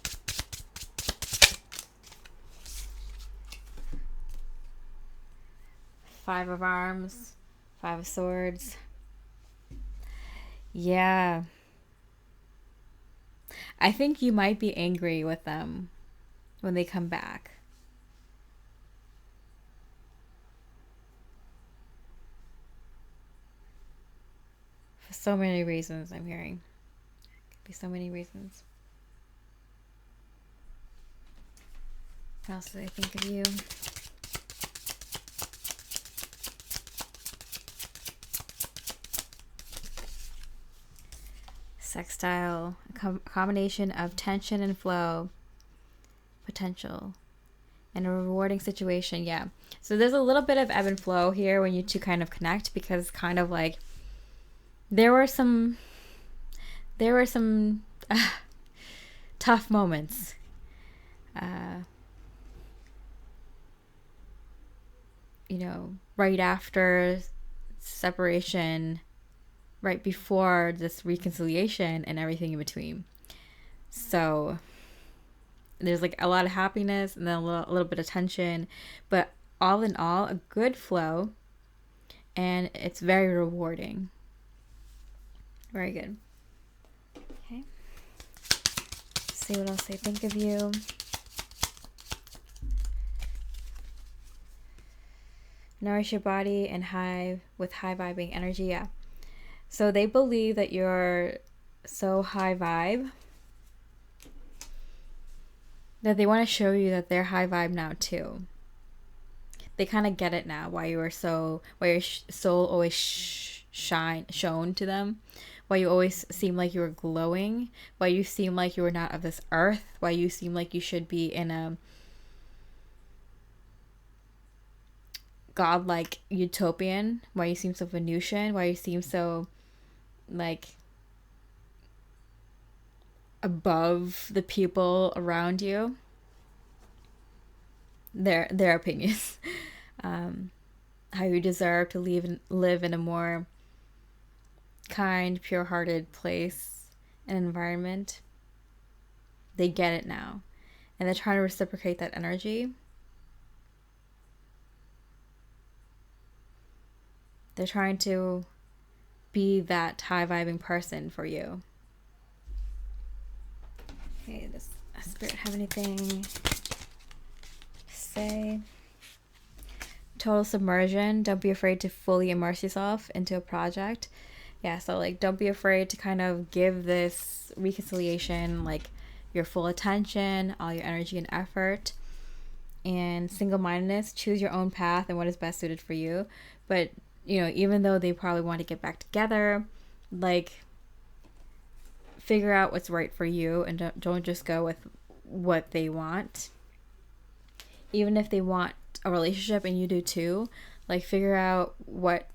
Five of Arms. Five of Swords. Yeah. I think you might be angry with them when they come back. For so many reasons, I'm hearing. Could be so many reasons. What else do they think of you? Sextile, a combination of tension and flow, potential, and a rewarding situation. Yeah. So there's a little bit of ebb and flow here when you two kind of connect, because kind of like there were some tough moments. Right after separation, right before this reconciliation, and everything in between. So there's like a lot of happiness and then a little bit of tension, but all in all, a good flow, and it's very rewarding. Very good. Okay. Let's see what else they think of you. Nourish your body and with high vibing energy. Yeah. So they believe that you're so high vibe that they want to show you that they're high vibe now too. They kind of get it now, why your soul always shone to them, why you always seem like you were glowing, why you seem like you were not of this earth, why you seem like you should be in a godlike utopian, why you seem so Venusian, why you seem so like above the people around you. Their opinions. How you deserve to live in a more kind, pure-hearted place and environment. They get it now, and they're trying to reciprocate that energy. They're trying to be that high vibing person for you. Okay, does Spirit have anything to say? Total submersion. Don't be afraid to fully immerse yourself into a project. Yeah, so like don't be afraid to kind of give this reconciliation like your full attention, all your energy and effort. And single-mindedness, choose your own path and what is best suited for you. But even though they probably want to get back together, like figure out what's right for you, and don't just go with what they want. even if they want a relationship and you do too, like figure out what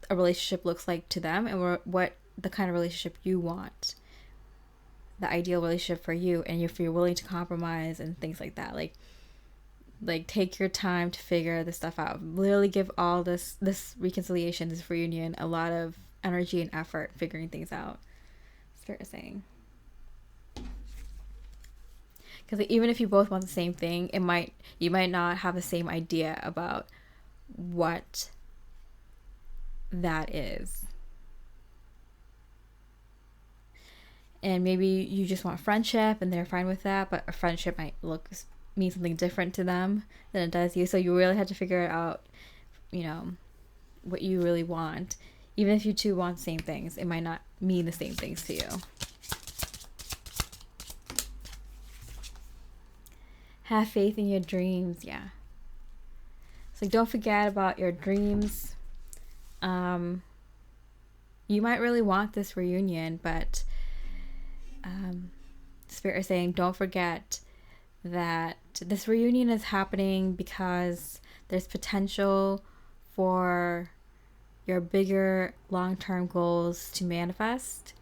a relationship looks like to them and what the kind of relationship you want, the ideal relationship for you, and if you're willing to compromise and things like that. Like take your time to figure this stuff out. Literally give all this reconciliation, this reunion, a lot of energy and effort figuring things out. Spirit is saying, because even if you both want the same thing, you might not have the same idea about what that is. And maybe you just want friendship and they're fine with that, but a friendship might mean something different to them than it does you. So you really have to figure out, what you really want. Even if you two want the same things, it might not mean the same things to you. Have faith in your dreams. Yeah. So don't forget about your dreams. You might really want this reunion, but Spirit is saying don't forget that this reunion is happening because there's potential for your bigger long-term goals to manifest.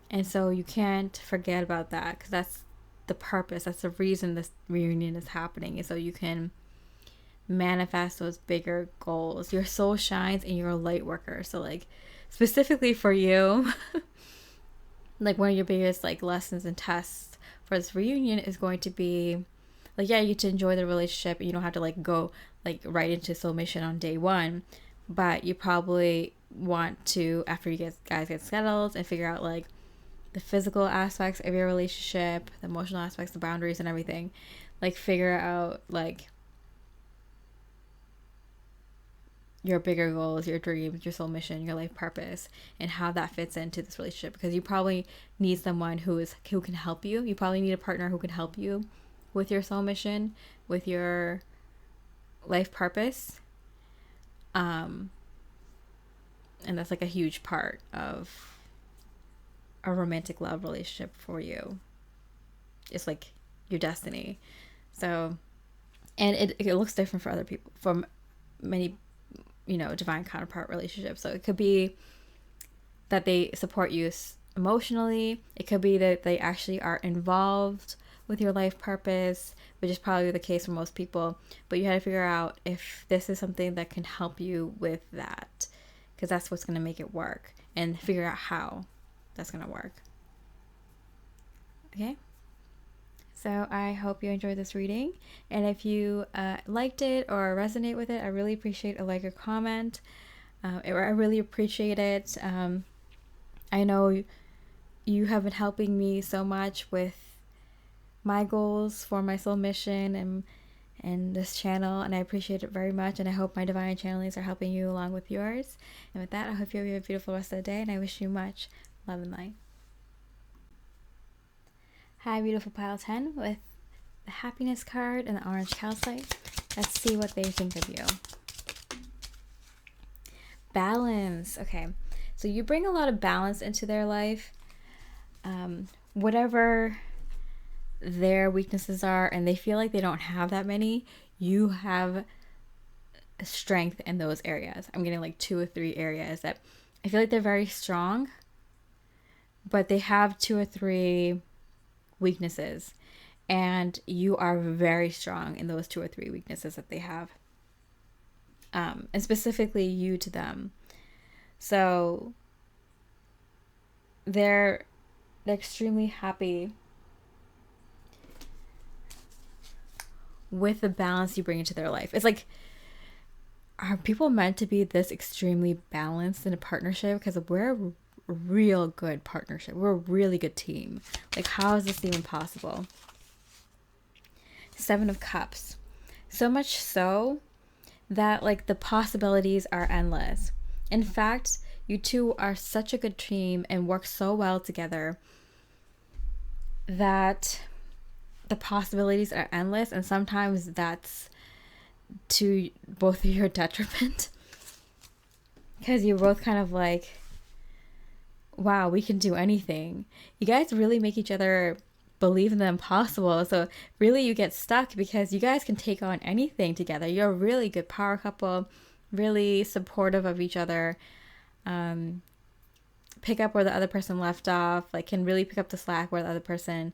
And so you can't forget about that, because that's the purpose. That's the reason this reunion is happening, is so you can manifest those bigger goals. Your soul shines and you're a light worker. So like specifically for you, like one of your biggest like lessons and tests for this reunion is going to be like, yeah, you get to enjoy the relationship and you don't have to like go like right into soul mission on day one, but you probably want to, after you guys get settled and figure out like the physical aspects of your relationship, the emotional aspects, the boundaries and everything, like figure out like your bigger goals, your dreams, your soul mission, your life purpose, and how that fits into this relationship. Because you probably need someone who can help you. You probably need a partner who can help you with your soul mission, with your life purpose. And that's like a huge part of a romantic love relationship for you. It's like your destiny. So, and it looks different for other people, from many divine counterpart relationships. So it could be that they support you emotionally. It could be that they actually are involved with your life purpose, which is probably the case for most people. But you have to figure out if this is something that can help you with that, because that's what's going to make it work, and figure out how that's going to work. Okay? So I hope you enjoyed this reading, and if you liked it or resonate with it, I really appreciate a like or comment. I really appreciate it. I know you have been helping me so much with my goals for my soul mission and this channel, and I appreciate it very much, and I hope my divine channelings are helping you along with yours. And with that, I hope you have a beautiful rest of the day, and I wish you much love and light. Hi, beautiful pile 10 with the happiness card and the orange calcite. Let's see what they think of you. Balance. Okay, so you bring a lot of balance into their life. Whatever their weaknesses are, and they feel like they don't have that many, you have strength in those areas. I'm getting like 2 or 3 areas that I feel like they're very strong, but they have 2 or 3 weaknesses, and you are very strong in those 2 or 3 weaknesses that they have, and specifically you to them. So they're extremely happy with the balance you bring into their life. It's like, are people meant to be this extremely balanced in a partnership? Because we're a real good partnership. We're a really good team. Like, how is this even possible? 7 of Cups. So much so that like the possibilities are endless. In fact, you two are such a good team and work so well together that the possibilities are endless, and sometimes that's to both of your detriment, because you're both kind of like, wow, we can do anything. You guys really make each other believe in the impossible. So really you get stuck because you guys can take on anything together. You're a really good power couple, really supportive of each other. Pick up where the other person left off, like can really pick up the slack where the other person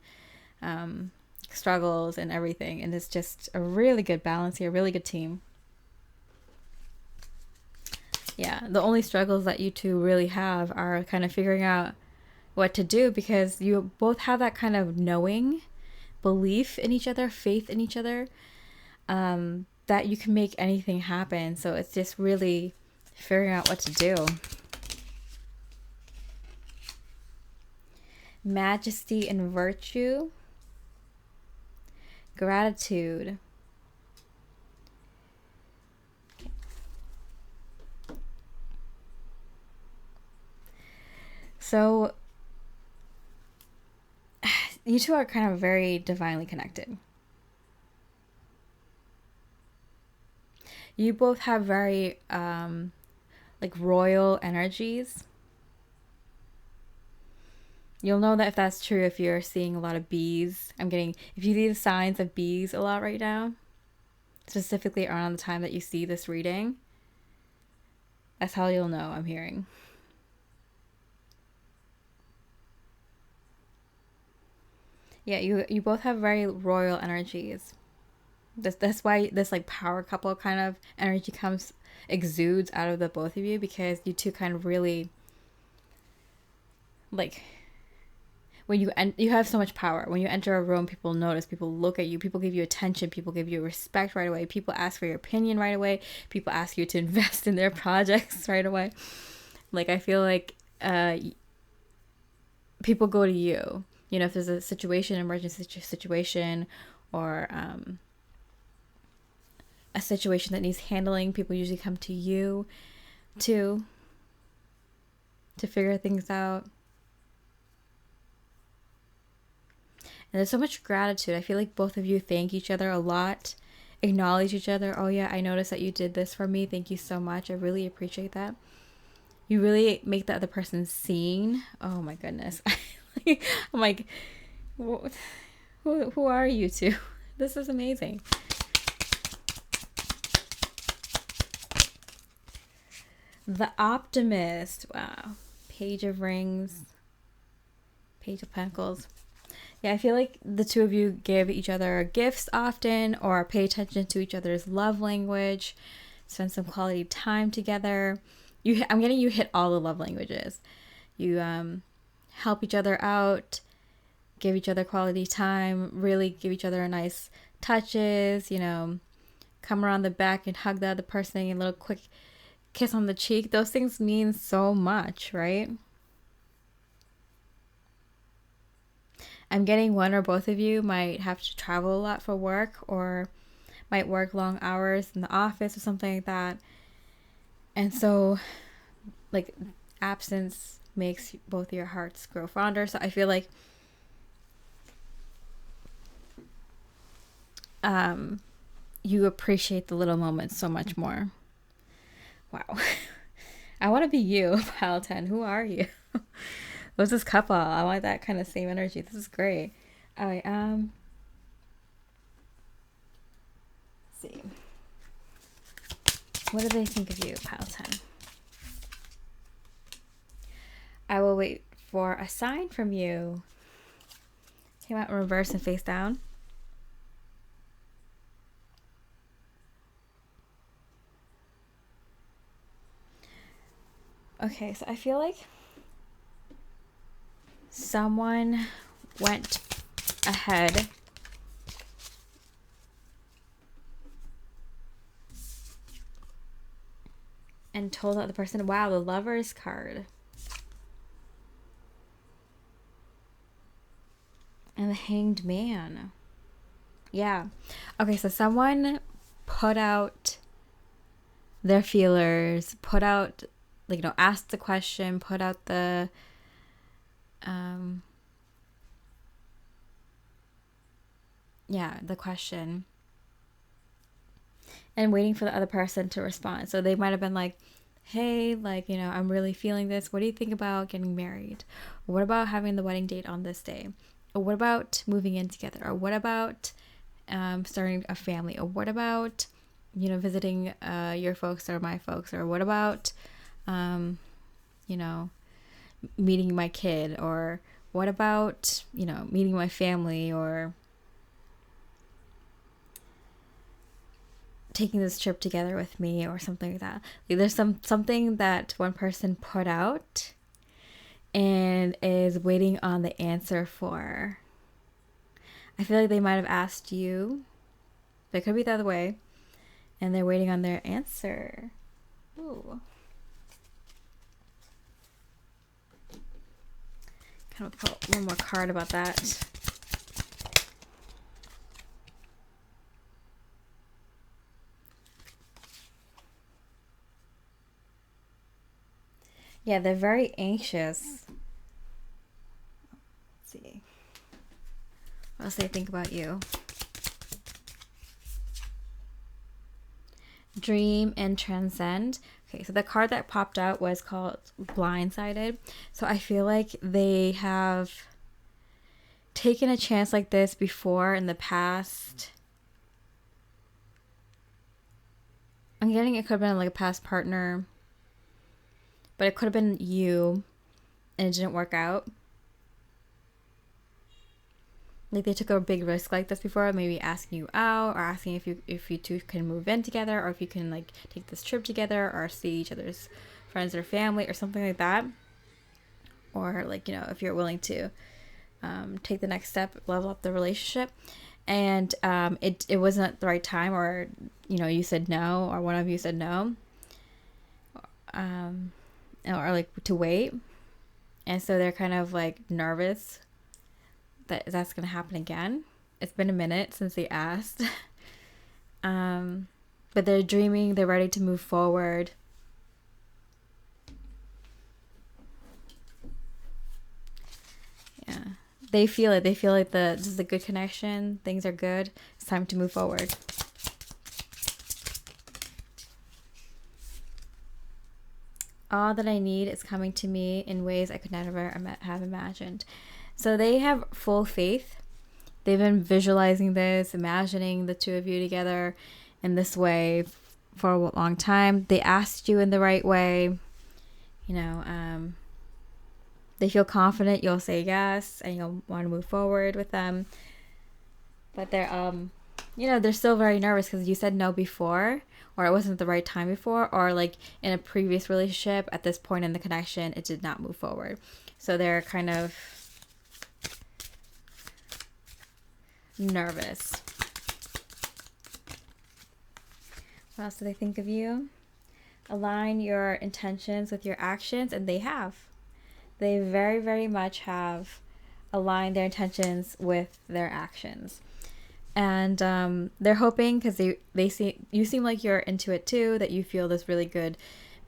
struggles and everything. And it's just a really good balance here, really good team. Yeah, the only struggles that you two really have are kind of figuring out what to do, because you both have that kind of knowing, belief in each other, faith in each other, that you can make anything happen. So it's just really figuring out what to do. Majesty and virtue. Gratitude. So you two are kind of very divinely connected. You both have very like royal energies. You'll know that if that's true if you're seeing a lot of bees. If you see the signs of bees a lot right now, specifically around the time that you see this reading, that's how you'll know I'm hearing. Yeah, you both have very royal energies. That's why this like power couple kind of energy exudes out of the both of you, because you two kind of really like, when you have so much power. When you enter a room, people notice, people look at you, people give you attention, people give you respect right away, people ask for your opinion right away, people ask you to invest in their projects right away. Like, I feel like people go to you, you know, if there's a situation, emergency situation, or a situation that needs handling, people usually come to you to figure things out. And there's so much gratitude. I feel like both of you thank each other a lot, acknowledge each other. Oh yeah, I noticed that you did this for me. Thank you so much. I really appreciate that. You really make the other person seen. Oh my goodness. I'm like, who are you two? This is amazing. The Optimist. Wow. Page of Rings. Page of Pentacles. Yeah, I feel like the two of you give each other gifts often, or pay attention to each other's love language, spend some quality time together. I'm getting you hit all the love languages. You help each other out, give each other quality time, really give each other nice touches, you know, come around the back and hug the other person, a little quick kiss on the cheek. Those things mean so much, right? I'm getting one or both of you might have to travel a lot for work, or might work long hours in the office or something like that. And so, like, absence makes both your hearts grow fonder. So I feel like you appreciate the little moments so much more. Wow. I want to be you, Pile 10. Who are you? What's this couple? I want that kind of same energy. This is great. All right. Let's see. What do they think of you, Pile 10? I will wait for a sign from you. Came out in reverse and face down. Okay, so I feel like someone went ahead and told the other person, wow, the Lover's card. And the Hanged Man. Yeah. Okay, so someone put out their feelers, put out, like, you know, asked the question, put out the the question, and waiting for the other person to respond. So they might have been like, hey, like, you know, I'm really feeling this. What do you think about getting married? What about having the wedding date on this day? Or what about moving in together? Or what about starting a family? Or what about, visiting your folks or my folks? Or what about, meeting my kid? Or what about, meeting my family? Or taking this trip together with me, or something like that. Like, there's something that one person put out and is waiting on the answer for. I feel like they might have asked you, but it could be the other way, and they're waiting on their answer. Ooh. Kind of put one more card about that. Yeah, they're very anxious. Let's see. What else do they think about you? Dream and transcend. Okay, so the card that popped out was called Blindsided. So I feel like they have taken a chance like this before in the past. I'm getting it could have been like a past partner, but it could have been you and it didn't work out. Like, they took a big risk like this before, maybe asking you out, or asking if you two can move in together, or if you can like take this trip together, or see each other's friends or family, or something like that. Or like, if you're willing to take the next step, level up the relationship, and it wasn't the right time, or you said no, or one of you said no, or like to wait, and so they're kind of like nervous that that's gonna happen again. It's been a minute since they asked. But they're dreaming, they're ready to move forward. Yeah, they feel it. They feel like this is a good connection, things are good, it's time to move forward. All that I need is coming to me in ways I could never have imagined. So they have full faith. They've been visualizing this, imagining the two of you together in this way for a long time. They asked you in the right way. They feel confident you'll say yes and you'll want to move forward with them. But they're still very nervous because you said no before, or it wasn't the right time before, or like in a previous relationship at this point in the connection, it did not move forward. So they're kind of nervous. What else do they think of you? Align your intentions with your actions, and they have. They very, very much have aligned their intentions with their actions. And they're hoping, because you seem like you're into it too, that you feel this really good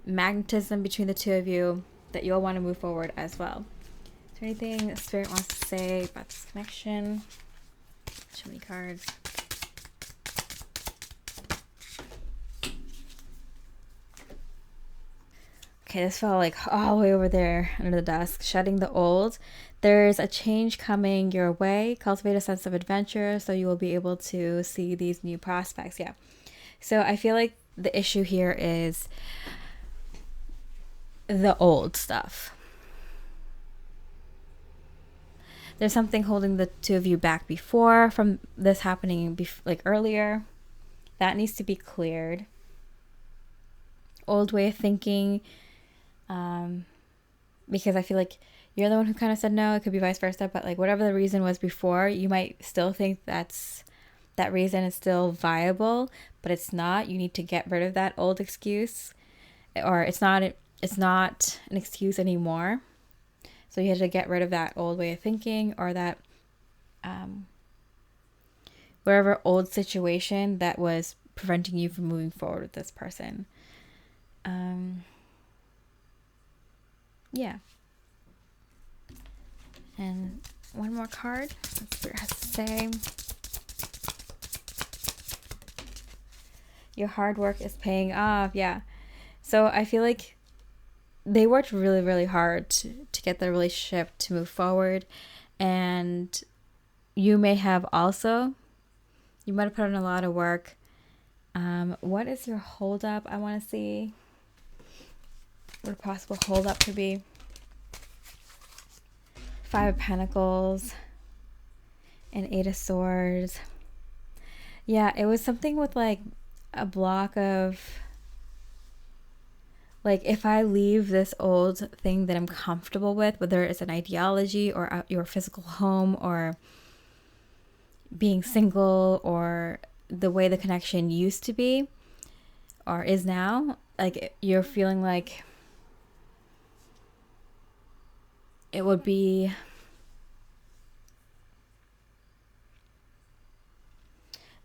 magnetism between the two of you, that you'll want to move forward as well. Is there anything that Spirit wants to say about this connection? Too many cards. Okay, this fell like all the way over there under the desk. Shedding the old. There's a change coming your way. Cultivate a sense of adventure so you will be able to see these new prospects. Yeah. So I feel like the issue here is the old stuff. There's something holding the two of you back before from this happening like earlier. That needs to be cleared. Old way of thinking. Because I feel like you're the one who kind of said no. It could be vice versa. But like whatever the reason was before, you might still think that reason is still viable. But it's not. You need to get rid of that old excuse. Or it's not an excuse anymore. So you had to get rid of that old way of thinking, or that whatever old situation that was preventing you from moving forward with this person. Yeah. And one more card. Let's see what it has to say. Your hard work is paying off. Yeah. So I feel like they worked really, really hard to get the relationship to move forward. And you may have also, you might have put in a lot of work. What is your holdup? I want to see what a possible holdup could be. Five of Pentacles and Eight of Swords. Yeah, it was something with like a block of, like, if I leave this old thing that I'm comfortable with, whether it's an ideology or your physical home or being single or the way the connection used to be or is now, like, you're feeling like it would be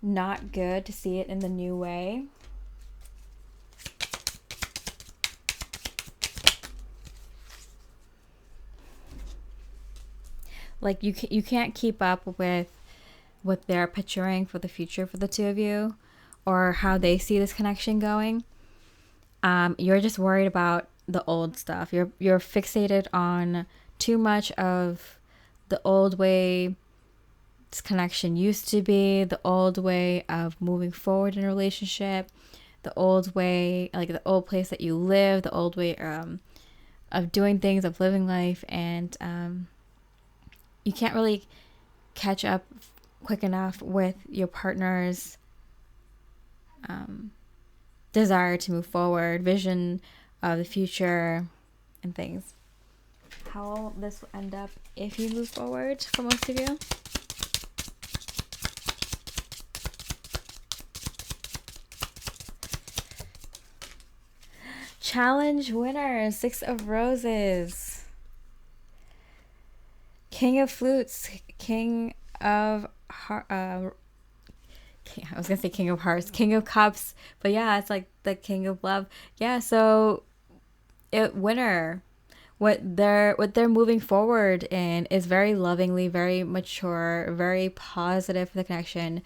not good to see it in the new way. Like, you can't keep up with what they're picturing for the future for the two of you or how they see this connection going. You're just worried about the old stuff. You're fixated on too much of the old way this connection used to be, the old way of moving forward in a relationship, the old way, like the old place that you live, the old way of doing things, of living life, and you can't really catch up quick enough with your partner's desire to move forward, vision of the future, and things. How will this end up if you move forward for most of you? Challenge winner, Six of Roses. King of Flutes, King of I was gonna say King of Hearts, King of Cups, but yeah, it's like the King of Love. Yeah, so winner. What they're moving forward in is very lovingly, very mature, very positive for the connection,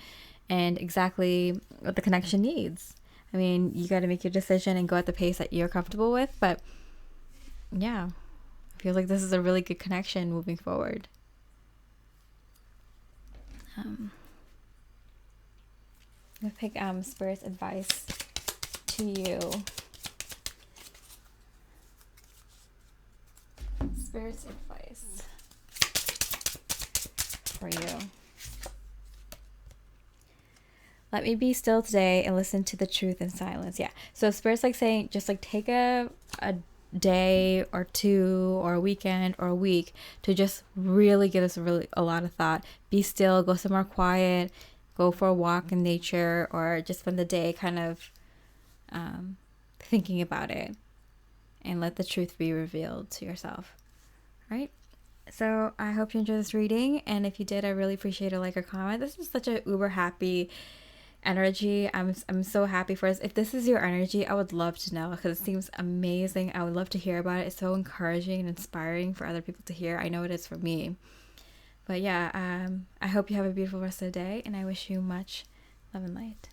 and exactly what the connection needs. I mean, you got to make your decision and go at the pace that you're comfortable with, but yeah, I feel like this is a really good connection moving forward. I'm gonna pick Spirit's advice to you. Spirit's advice for you. Let me be still today and listen to the truth in silence. Yeah. So Spirit's like saying, just like take a day or two or a weekend or a week to just really give this a lot of thought. Be still, go somewhere quiet, go for a walk in nature, or just spend the day kind of thinking about it and let the truth be revealed to yourself. Right? So I hope you enjoyed this reading, and if you did, I really appreciate a like or comment. This is such a uber happy energy. I'm so happy for us. If this is your energy, I would love to know, because it seems amazing. I would love to hear about it. It's so encouraging and inspiring for other people to hear. I know it is for me. But yeah, I hope you have a beautiful rest of the day, and I wish you much love and light.